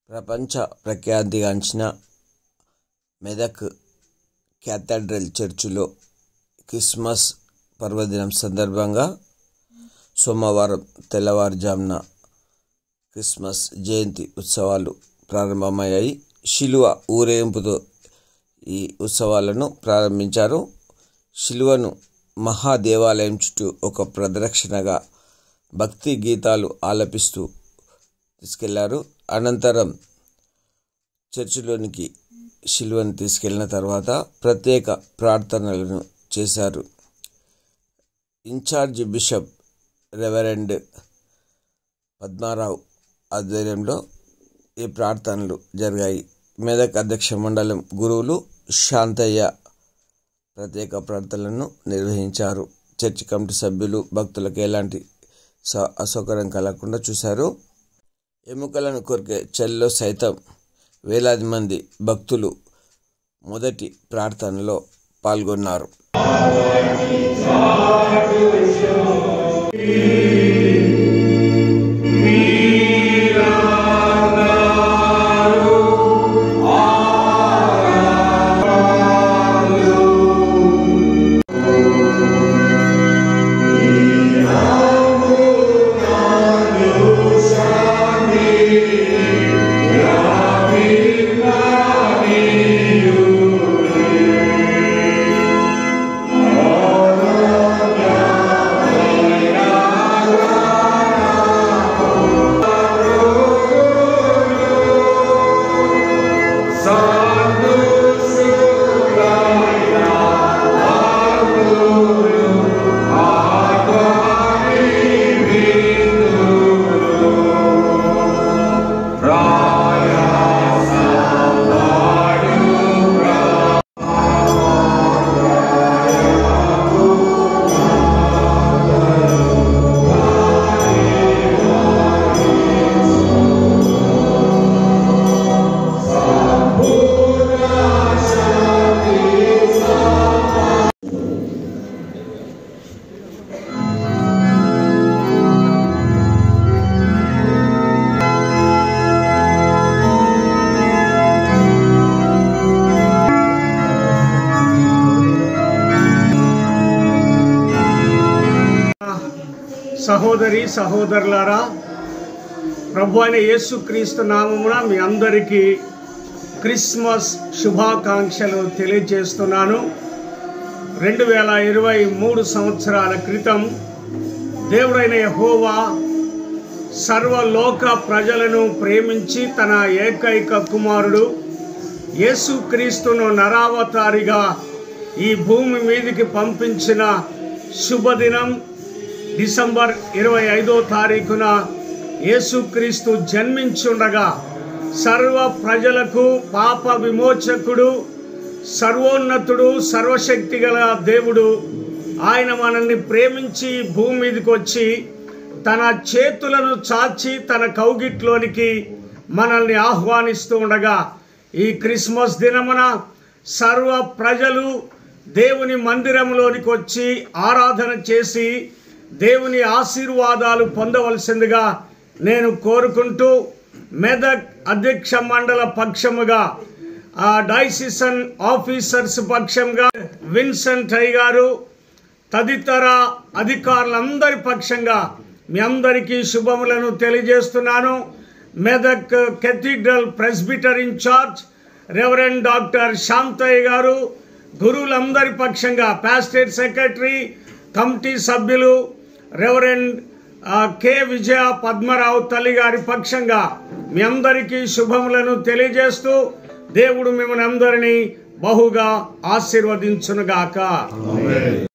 ప్రపంచ ప్రఖ్యాతిగాంచిన మెదక్ క్యాథడ్రల్ చర్చిలో క్రిస్మస్ పర్వదినం సందర్భంగా సోమవారం తెల్లవారుజామున క్రిస్మస్ జయంతి ఉత్సవాలు ప్రారంభమయ్యాయి. శిలువ ఊరేగింపుతో ఈ ఉత్సవాలను ప్రారంభించారు. శిలువను మహాదేవాలయం చుట్టూ ఒక ప్రదక్షిణగా భక్తి గీతాలు ఆలపిస్తూ తీసుకెళ్లారు. అనంతరం చర్చిలోనికి శిలువను తీసుకెళ్లిన తర్వాత ప్రత్యేక ప్రార్థనలను చేశారు. ఇన్ఛార్జి బిషప్ రెవరెండ్ పద్మారావు ఆధ్వర్యంలో ఈ ప్రార్థనలు జరిగాయి. మెదక్ అధ్యక్ష మండలం గురువులు శాంతయ్య ప్రత్యేక ప్రార్థనలను నిర్వహించారు. చర్చి కమిటీ సభ్యులు భక్తులకు ఎలాంటి అసౌకర్యం కలగకుండా చూశారు. ఎముకలను కొరికే చలిలో సైతం వేలాది మంది భక్తులు మొదటి ప్రార్థనలో పాల్గొన్నారు. సహోదరి సహోదరులారా, ప్రభు అయిన యేసుక్రీస్తు నామమున మీ అందరికీ క్రిస్మస్ శుభాకాంక్షలు తెలియజేస్తున్నాను. 2023 సంవత్సరాల క్రితం దేవుడైన యెహోవా సర్వలోక ప్రజలను ప్రేమించి తన ఏకైక కుమారుడు యేసుక్రీస్తును నరావతారిగా ఈ భూమి మీదికి పంపించిన శుభదినం డిసెంబర్ 25వ తారీఖున యేసుక్రీస్తు జన్మించుండగా సర్వ ప్రజలకు పాప విమోచకుడు, సర్వోన్నతుడు, సర్వశక్తి గల దేవుడు ఆయన మనల్ని ప్రేమించి భూమి మీదకి వచ్చి తన చేతులను చాచి తన కౌగిట్లోనికి మనల్ని ఆహ్వానిస్తూ ఉండగా ఈ క్రిస్మస్ దినమున సర్వ ప్రజలు దేవుని మందిరంలోనికి వచ్చి ఆరాధన చేసి దేవుని ఆశీర్వాదాలు పొందవలసిందిగా నేను కోరుకుంటూ మెదక్ అధ్యక్ష మండల పక్షముగా డైసిషన్ ఆఫీసర్స్ పక్షంగా విన్సెంట్ అయ్య గారు తదితర అధికారులందరి పక్షంగా మీ అందరికీ శుభములను తెలియజేస్తున్నాను. Medak cathedral presbyter in charge reverend doctor Shantaiah గారు, గురువులందరి పక్షంగా పాస్టేట్ సెక్రటరీ, కమిటీ సభ్యులు రెవరెండ్ కె విజయ పద్మరావు తల్లి గారి పక్షంగా మీ అందరికీ శుభములను తెలియజేస్తూ దేవుడు మిమ్మల్ని అందరినీ బహుగా ఆశీర్వదించునుగాక.